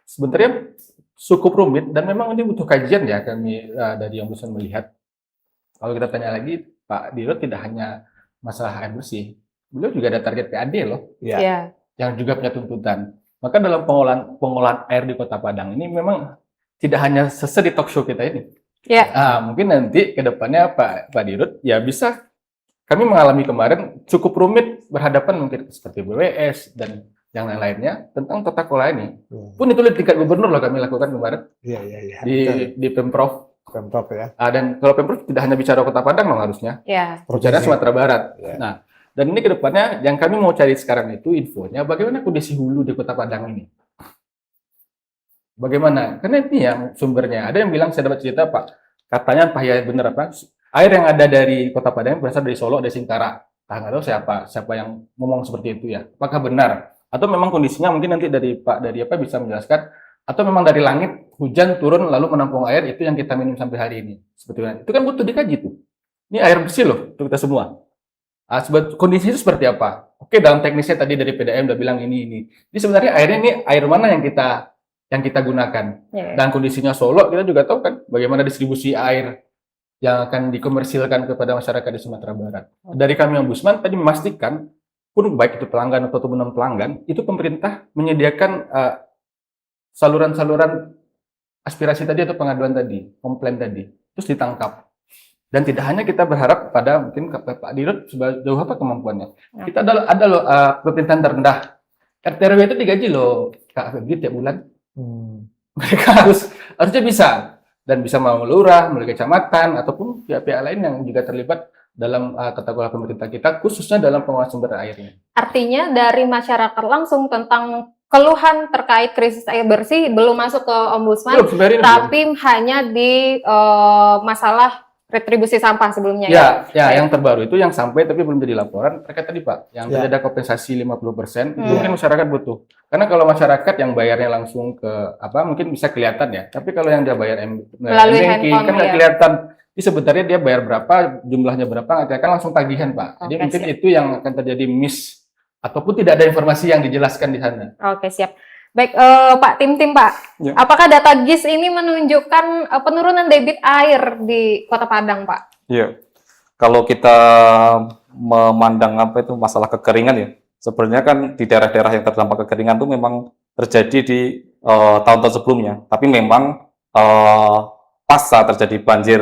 sebenarnya cukup rumit dan memang ini butuh kajian ya kami dari Ombudsman melihat. Kalau kita tanya lagi Pak Dirut tidak hanya masalah air bersih, beliau juga ada target PAD loh, yang juga punya tuntutan. Maka dalam pengolahan air di Kota Padang ini memang tidak hanya di talk show kita ini. Mungkin nanti ke depannya Pak Dirut ya bisa. Kami mengalami kemarin cukup rumit berhadapan mungkin seperti BWS dan yang lain-lainnya tentang tata kelola ini. Hmm. Pun itu di tingkat gubernur loh kami lakukan kemarin Iya. di Pemprov. Pemprov ya. Dan kalau Pemprov tidak hanya bicara Kota Padang dong harusnya, Ya. bicara Provinsi. Sumatera Barat. Ya. Nah, dan ini kedepannya yang kami mau cari sekarang itu infonya bagaimana kondisi hulu di Kota Padang ini. Bagaimana? Karena ini yang sumbernya. Ada yang bilang, saya dapat cerita Pak, katanya entah ya benar apa, air yang ada dari Kota Padang berasal dari Solo, dari Singkara. Nah, nggak tahu siapa yang ngomong seperti itu ya. Apakah benar? Atau memang kondisinya mungkin nanti dari bisa menjelaskan, atau memang dari langit hujan turun lalu menampung air itu yang kita minum sampai hari ini. Sebetulnya itu kan butuh dikaji tuh. Ini air bersih loh untuk kita semua. Kondisi itu seperti apa? Oke, dalam teknisnya tadi dari PDM udah bilang ini. Jadi sebenarnya airnya ini air mana yang kita gunakan? Ya. Dan kondisinya Solo kita juga tahu kan bagaimana distribusi air yang akan dikomersilkan kepada masyarakat di Sumatera Barat. Dari kami Ombudsman tadi memastikan pun baik itu pelanggan ataupun non pelanggan, itu pemerintah menyediakan saluran-saluran aspirasi tadi atau pengaduan tadi, komplain tadi, terus ditangkap. Dan tidak hanya kita berharap pada mungkin Pak Dirut sejauh apa kemampuannya. Ya. Kita ada loh pemerintahan terendah. RT/RW itu digaji loh Kak Febri tiap bulan. Mereka harusnya bisa dan bisa mau lurah, melalui kecamatan ataupun pihak-pihak lain yang juga terlibat dalam tata kelola pemerintah kita khususnya dalam pengelolaan sumber airnya. Artinya dari masyarakat langsung tentang keluhan terkait krisis air bersih belum masuk ke Ombudsman, Belum, sebenarnya belum. tapi hanya di masalah retribusi sampah sebelumnya Ya, yang terbaru itu yang sampai tapi belum jadi laporan terkait tadi Pak, yang tadi ada kompensasi 50%, itu mungkin masyarakat butuh. Karena kalau masyarakat yang bayarnya langsung ke mungkin bisa kelihatan ya, tapi kalau yang dia bayar melalui banking handphone, kan nggak ya. kelihatan. Jadi sebenarnya dia bayar berapa, jumlahnya berapa, nggak akan langsung tagihan Pak. Jadi Oke, mungkin siap. itu yang akan terjadi miss ataupun tidak ada informasi yang dijelaskan di sana. Oke, siap. Baik, Pak, tim Pak. Ya. Apakah data GIS ini menunjukkan penurunan debit air di Kota Padang, Pak? Iya. Kalau kita memandang masalah kekeringan ya, sebenarnya kan di daerah-daerah yang terdampak kekeringan itu memang terjadi di tahun-tahun sebelumnya. Tapi memang pasca terjadi banjir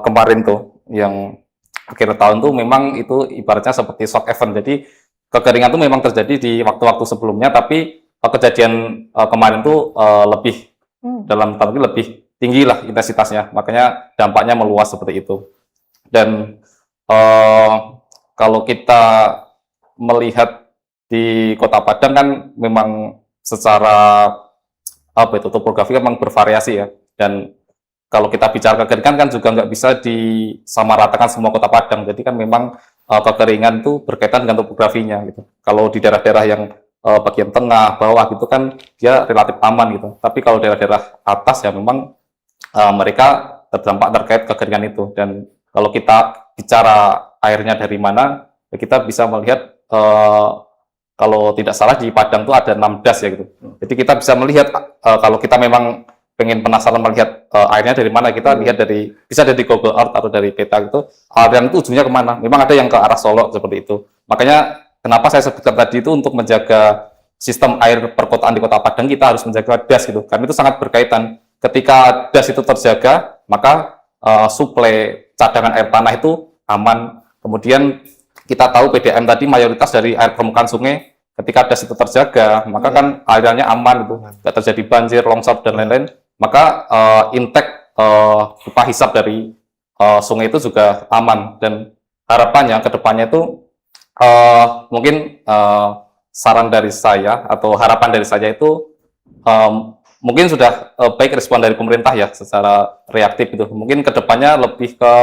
kemarin tuh, yang akhir tahun tuh memang itu ibaratnya seperti shock event. Jadi kekeringan itu memang terjadi di waktu-waktu sebelumnya, tapi kejadian kemarin tuh lebih dalam tahun ini lebih tinggi lah intensitasnya, makanya dampaknya meluas seperti itu. Dan kalau kita melihat di Kota Padang kan memang secara topografi memang bervariasi ya. Dan kalau kita bicara kekeringan kan juga nggak bisa disamaratakan semua Kota Padang. Jadi kan memang kekeringan itu berkaitan dengan topografinya gitu. Kalau di daerah-daerah yang bagian tengah, bawah gitu kan dia relatif aman gitu. Tapi kalau daerah-daerah atas ya memang mereka terdampak terkait kekeringan itu. Dan kalau kita bicara airnya dari mana, ya kita bisa melihat kalau tidak salah di Padang itu ada 6 das ya gitu. Jadi kita bisa melihat kalau kita memang pengen penasaran melihat airnya dari mana, kita lihat bisa dari Google Earth atau dari peta gitu, aliran itu ujungnya kemana. Memang ada yang ke arah Solo seperti itu. Makanya kenapa saya sebutkan tadi itu untuk menjaga sistem air perkotaan di Kota Padang, kita harus menjaga das gitu, karena itu sangat berkaitan. Ketika das itu terjaga, maka suplai cadangan air tanah itu aman. Kemudian kita tahu PDM tadi mayoritas dari air permukaan sungai, ketika das itu terjaga, maka kan alirannya aman gitu, nggak terjadi banjir, longsor dan lain-lain. Maka intake upah hisap dari sungai itu juga aman. Dan harapannya ke depannya itu mungkin saran dari saya atau harapan dari saya itu mungkin sudah baik respon dari pemerintah ya secara reaktif itu. Mungkin kedepannya lebih ke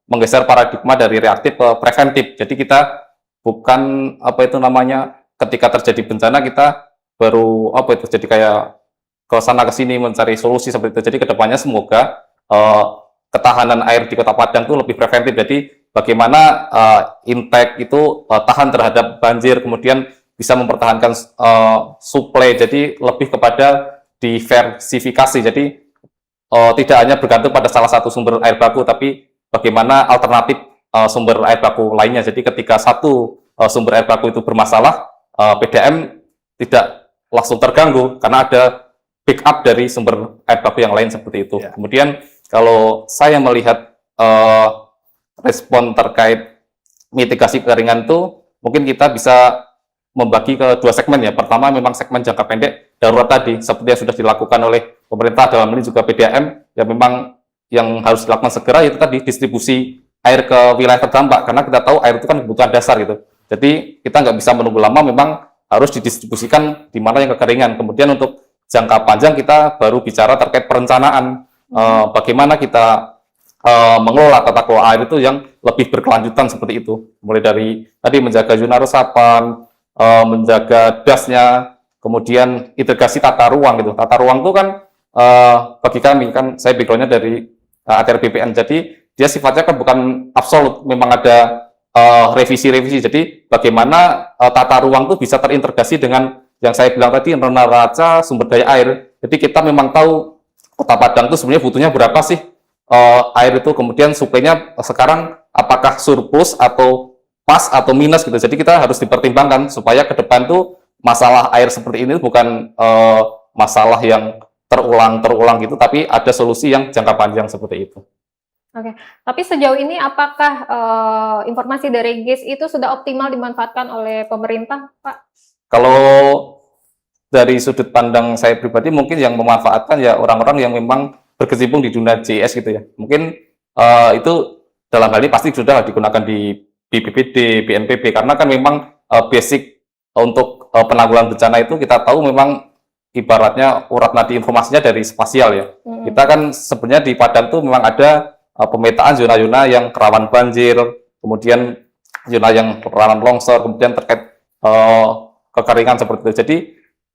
menggeser paradigma dari reaktif ke preventif. Jadi kita bukan ketika terjadi bencana kita baru jadi kayak ke sana ke sini mencari solusi seperti itu. Jadi kedepannya semoga ketahanan air di Kota Padang itu lebih preventif. Jadi bagaimana intake itu tahan terhadap banjir, kemudian bisa mempertahankan suplai. Jadi lebih kepada diversifikasi. Jadi tidak hanya bergantung pada salah satu sumber air baku, tapi bagaimana alternatif sumber air baku lainnya. Jadi ketika satu sumber air baku itu bermasalah, PDM tidak langsung terganggu karena ada backup dari sumber air baku yang lain seperti itu. Ya. Kemudian kalau saya melihat respon terkait mitigasi kekeringan itu, mungkin kita bisa membagi ke dua segmen ya. Pertama memang segmen jangka pendek darurat tadi, seperti yang sudah dilakukan oleh pemerintah dalam ini juga PDAM, ya memang yang harus dilakukan segera itu tadi distribusi air ke wilayah terdampak, karena kita tahu air itu kan kebutuhan dasar gitu. Jadi kita nggak bisa menunggu lama, memang harus didistribusikan di mana yang kekeringan. Kemudian untuk jangka panjang kita baru bicara terkait perencanaan, bagaimana kita mengelola tata kelola air itu yang lebih berkelanjutan seperti itu. Mulai dari tadi menjaga zona resapan, menjaga dasnya, kemudian integrasi tata ruang gitu. Tata ruang itu kan bagi kami kan, saya backgroundnya dari ATR BPN, jadi dia sifatnya kan bukan absolut, memang ada revisi-revisi. Jadi bagaimana tata ruang itu bisa terintegrasi dengan yang saya bilang tadi, neraca sumber daya air. Jadi kita memang tahu Kota Padang itu sebenarnya butuhnya berapa sih air itu, kemudian suplainya sekarang apakah surplus atau pas atau minus gitu. Jadi kita harus dipertimbangkan supaya ke depan tuh masalah air seperti ini bukan masalah yang terulang gitu, tapi ada solusi yang jangka panjang seperti itu. Oke, tapi sejauh ini apakah informasi dari GIS itu sudah optimal dimanfaatkan oleh pemerintah, Pak? Kalau dari sudut pandang saya pribadi, mungkin yang memanfaatkan ya orang-orang yang memang berkecimpung di dunia JS gitu ya. Mungkin itu dalam hal ini pasti sudah digunakan di BPBD, BNPB, karena kan memang basic untuk penanggulangan bencana itu kita tahu memang ibaratnya urat nadi informasinya dari spasial ya. Kita kan sebenarnya di Padang tuh memang ada pemetaan zona-zona yang rawan banjir, kemudian zona yang rawan longsor, kemudian terkait kekeringan seperti itu. Jadi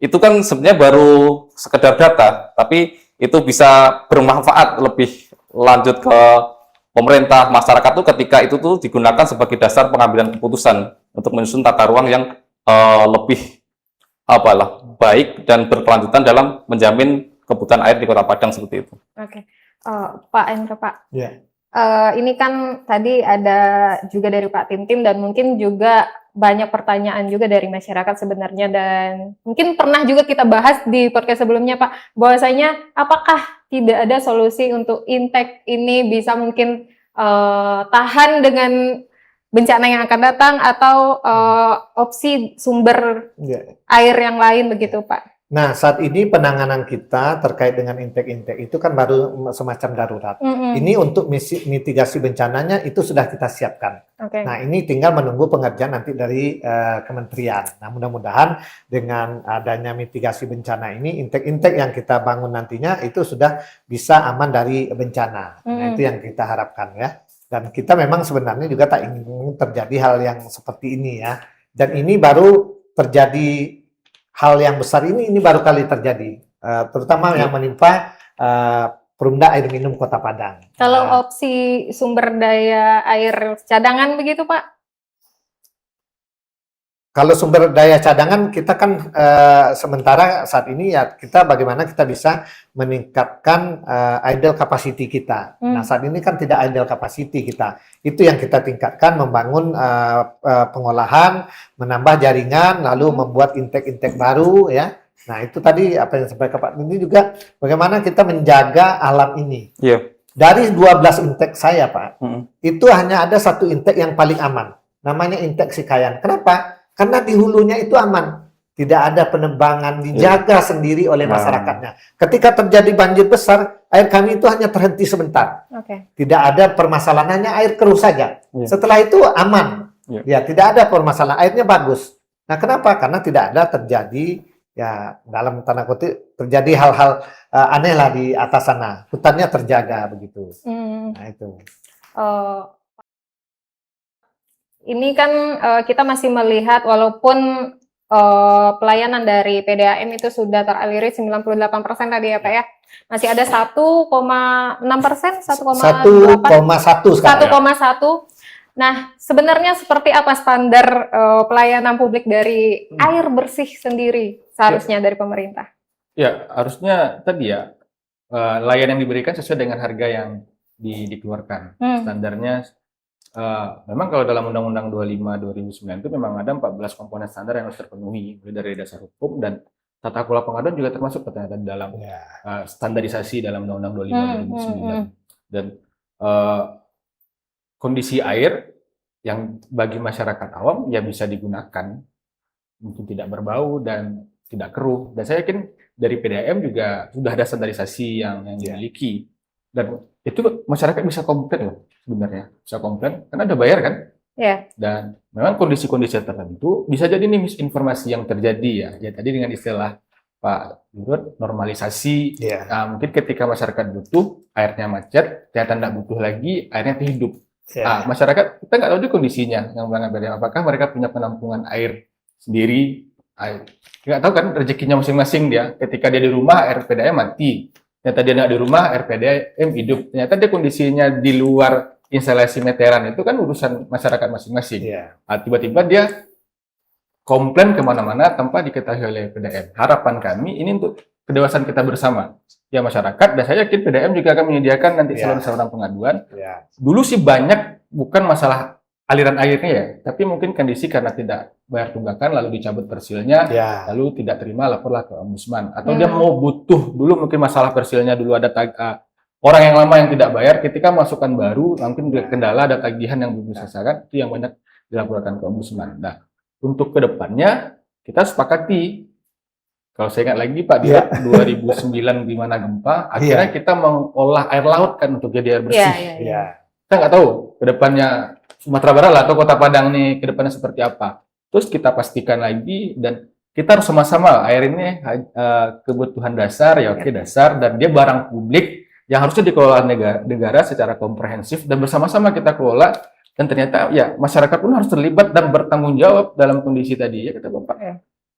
itu kan sebenarnya baru sekedar data, tapi itu bisa bermanfaat lebih lanjut ke pemerintah, masyarakat tuh ketika itu tuh digunakan sebagai dasar pengambilan keputusan untuk menyusun tata ruang yang lebih baik dan berkelanjutan dalam menjamin kebutuhan air di Kota Padang seperti itu. Oke. Pak Endro, Pak. Ya. Ini kan tadi ada juga dari Pak Tim dan mungkin juga banyak pertanyaan juga dari masyarakat sebenarnya, dan mungkin pernah juga kita bahas di podcast sebelumnya, Pak, bahwasanya apakah tidak ada solusi untuk Intek ini bisa mungkin tahan dengan bencana yang akan datang, atau opsi sumber air yang lain begitu, Pak? Nah, saat ini penanganan kita terkait dengan Intek-Intek itu kan baru semacam darurat. Ini untuk mitigasi bencananya itu sudah kita siapkan. Nah, ini tinggal menunggu pengerjaan nanti dari kementerian. Nah, mudah-mudahan dengan adanya mitigasi bencana ini, Intek-Intek yang kita bangun nantinya itu sudah bisa aman dari bencana. Nah, itu yang kita harapkan ya. Dan kita memang sebenarnya juga tak ingin terjadi hal yang seperti ini ya. Dan ini baru terjadi. Hal yang besar ini baru kali terjadi, terutama yang menimpa Perumda Air Minum Kota Padang. Kalau opsi sumber daya air cadangan begitu, Pak? Kalau sumber daya cadangan kita kan sementara saat ini ya kita bagaimana kita bisa meningkatkan idle capacity kita. Nah, saat ini kan tidak idle capacity kita. Itu yang kita tingkatkan, membangun pengolahan, menambah jaringan, lalu membuat intek-intek baru ya. Nah, itu tadi apa yang disampaikan Pak ini juga bagaimana kita menjaga alam ini. Dari 12 intek saya, Pak, itu hanya ada satu intek yang paling aman. Namanya Intek Sikayan. Kenapa? Karena di hulunya itu aman, tidak ada penebangan, dijaga sendiri oleh masyarakatnya. Ketika terjadi banjir besar, air kami itu hanya terhenti sebentar. Tidak ada permasalahan, hanya air keruh saja. Setelah itu aman, ya tidak ada permasalahan, airnya bagus. Nah, kenapa? Karena tidak ada terjadi, ya dalam tanda kutip, terjadi hal-hal aneh lah di atas sana. Hutannya terjaga begitu. Nah itu. Ini kan kita masih melihat walaupun pelayanan dari PDAM itu sudah teraliri 98% tadi ya Pak ya, masih ada 1,6%, 1,1 sekarang. 1,1. Nah, sebenarnya seperti apa standar pelayanan publik dari air bersih sendiri seharusnya dari pemerintah? Ya, harusnya tadi ya layanan yang diberikan sesuai dengan harga yang dikeluarkan. Standarnya memang kalau dalam Undang-Undang 25 2009 itu memang ada 14 komponen standar yang harus terpenuhi, mulai dari dasar hukum dan tata kelola pengaduan juga termasuk ternyata dalam standarisasi dalam Undang-Undang 25 2009. Dan kondisi air yang bagi masyarakat awam ya bisa digunakan mungkin tidak berbau dan tidak keruh. Dan saya yakin dari PDAM juga sudah ada standarisasi yang dimiliki. Dan itu masyarakat bisa komplain loh sebenarnya. Bisa komplain karena udah bayar kan? Ya. Dan memang kondisi-kondisi tertentu bisa jadi nih misinformasi yang terjadi ya. Ya tadi dengan istilah Pak Dirut, normalisasi. Mungkin ketika masyarakat butuh, airnya macet, ternyata tidak butuh lagi, airnya hidup. Masyarakat, kita nggak tahu juga kondisinya yang pelanggan PDAM. Apakah mereka punya penampungan air sendiri? Nggak tahu kan rezekinya masing-masing dia. Ketika dia di rumah, air PDAM mati. Ternyata dia nggak di rumah, air PDAM hidup. Ternyata dia kondisinya di luar instalasi meteran, itu kan urusan masyarakat masing-masing. Tiba-tiba dia komplain kemana-mana tanpa diketahui oleh PDAM. Harapan kami ini untuk kedewasaan kita bersama, ya masyarakat, dan saya yakin PDAM juga akan menyediakan nanti saluran pengaduan. Dulu sih banyak, bukan masalah aliran airnya ya, tapi mungkin kondisi karena tidak bayar tunggakan, lalu dicabut persilnya, lalu tidak terima, laporlah ke Ombudsman. Atau dia mau butuh, dulu mungkin masalah persilnya dulu ada orang yang lama yang tidak bayar, ketika masukan baru, mungkin kendala ada tagihan yang belum diselesaikan, itu yang banyak dilaporkan ke Ombudsman. Nah, untuk kedepannya kita sepakati, kalau saya ingat lagi Pak Dirut 2009 di mana gempa, akhirnya kita mengolah air laut kan untuk jadi air bersih. Kita nggak tahu kedepannya Sumatera Barat lah, atau Kota Padang nih kedepannya seperti apa. Terus kita pastikan lagi, dan kita harus sama-sama, air ini kebutuhan dasar, ya oke dasar, dan dia barang publik yang harusnya dikelola negara secara komprehensif, dan bersama-sama kita kelola. Dan ternyata ya masyarakat pun harus terlibat dan bertanggung jawab dalam kondisi tadi ya kata Bapak.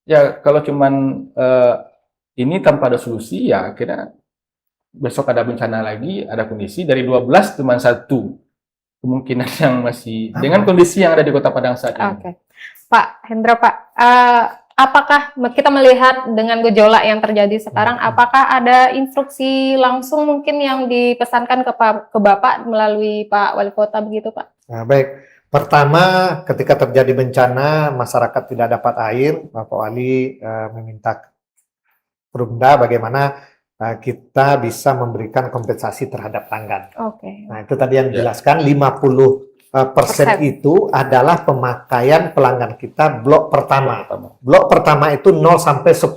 Ya kalau cuman ini tanpa ada solusi ya akhirnya besok ada bencana lagi, ada kondisi dari 12 cuma 1 kemungkinan yang masih dengan kondisi yang ada di Kota Padang saat ini. Pak Hendra, Pak, apakah kita melihat dengan gejolak yang terjadi sekarang, apakah ada instruksi langsung mungkin yang dipesankan ke Bapak melalui Pak Wali Kota begitu Pak? Nah, baik. Pertama, ketika terjadi bencana, masyarakat tidak dapat air, Bapak Wali meminta Perumda bagaimana kita bisa memberikan kompensasi terhadap pelanggan. Nah, itu tadi yang dijelaskan, 50% itu adalah pemakaian pelanggan kita blok pertama. Blok pertama itu 0 sampai 10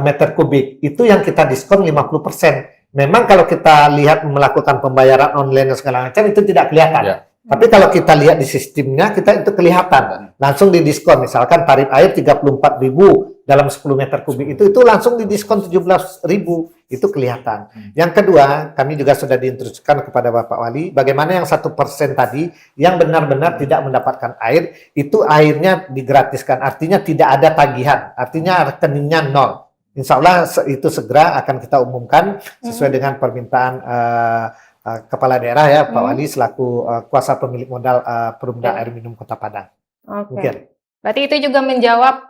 meter kubik. Itu yang kita diskon 50%. Memang kalau kita lihat melakukan pembayaran online dan segala macam, itu tidak kelihatan. Tapi kalau kita lihat di sistemnya, kita itu kelihatan. Langsung didiskon. Misalkan tarif air 34.000 dalam 10 meter kubik itu langsung didiskon 17.000. Itu kelihatan. Yang kedua, kami juga sudah diinstruksikan kepada Bapak Wali, bagaimana yang 1% tadi, yang benar-benar tidak mendapatkan air, itu airnya digratiskan. Artinya tidak ada tagihan. Artinya rekeningnya 0. Insya Allah itu segera akan kita umumkan sesuai dengan permintaan Kepala Daerah ya, Pak Wali selaku kuasa pemilik modal Perumda Air Minum Kota Padang. Mungkin. Berarti itu juga menjawab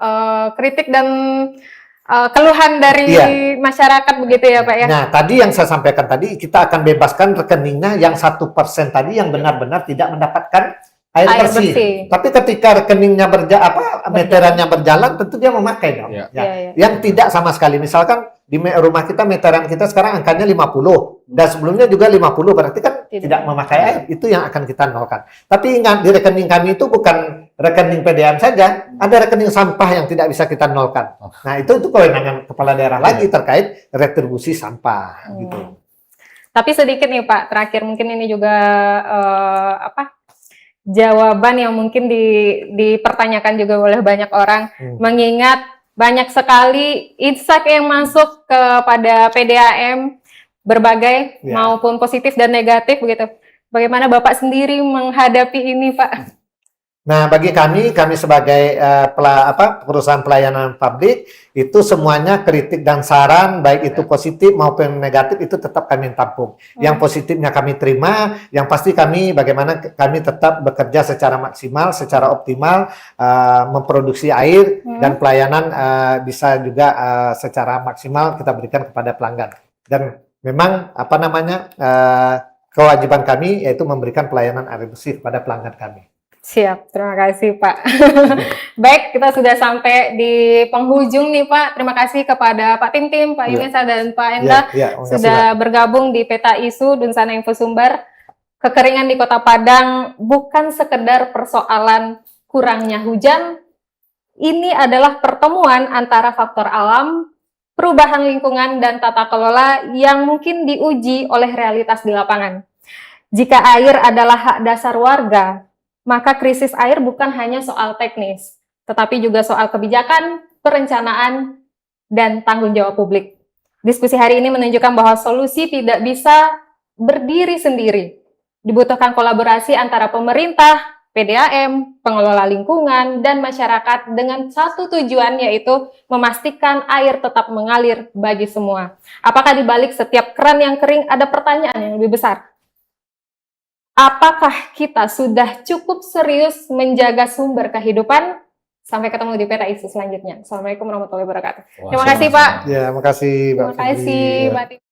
kritik dan keluhan dari masyarakat begitu ya Pak ya? Nah tadi yang saya sampaikan tadi, kita akan bebaskan rekeningnya yang 1% tadi yang benar-benar tidak mendapatkan air bersih. Tapi ketika rekeningnya meterannya berjalan, tentu dia memakai dong. Yang tidak sama sekali, misalkan di rumah kita, meteran kita sekarang angkanya 50, dan sebelumnya juga 50, berarti kan tidak memakai air, itu yang akan kita nolkan. Tapi ingat, di rekening kami itu bukan rekening PDAM saja, ada rekening sampah yang tidak bisa kita nolkan. Nah itu kewenangan kepala daerah lagi terkait retribusi sampah. Gitu. Tapi sedikit nih Pak, terakhir mungkin ini juga jawaban yang mungkin dipertanyakan juga oleh banyak orang, mengingat banyak sekali insak yang masuk kepada PDAM berbagai maupun positif dan negatif begitu. Bagaimana Bapak sendiri menghadapi ini, Pak? Nah, bagi kami sebagai perusahaan pelayanan publik, itu semuanya kritik dan saran, baik itu positif maupun negatif, itu tetap kami tampung. Yang positifnya kami terima, yang pasti bagaimana kami tetap bekerja secara maksimal, secara optimal, memproduksi air, dan pelayanan bisa juga secara maksimal kita berikan kepada pelanggan. Dan memang, kewajiban kami yaitu memberikan pelayanan air bersih kepada pelanggan kami. Siap, terima kasih Pak. Baik, kita sudah sampai di penghujung nih Pak. Terima kasih kepada Pak Tim, Pak Yunesa dan Pak Enda sudah bergabung di Peta Isu Dunsana Info Sumber. Kekeringan di Kota Padang bukan sekedar persoalan kurangnya hujan, ini adalah pertemuan antara faktor alam, perubahan lingkungan, dan tata kelola yang mungkin diuji oleh realitas di lapangan. Jika air adalah hak dasar warga, maka krisis air bukan hanya soal teknis, tetapi juga soal kebijakan, perencanaan, dan tanggung jawab publik. Diskusi hari ini menunjukkan bahwa solusi tidak bisa berdiri sendiri. Dibutuhkan kolaborasi antara pemerintah, PDAM, pengelola lingkungan, dan masyarakat dengan satu tujuan, yaitu memastikan air tetap mengalir bagi semua. Apakah di balik setiap keran yang kering ada pertanyaan yang lebih besar? Apakah kita sudah cukup serius menjaga sumber kehidupan? Sampai ketemu di peta isu selanjutnya. Assalamualaikum warahmatullahi wabarakatuh. Wah, Terima kasih, sama-sama. Pak. Ya, makasih Mbak Terima kasih, Fitri. Mbak Titi.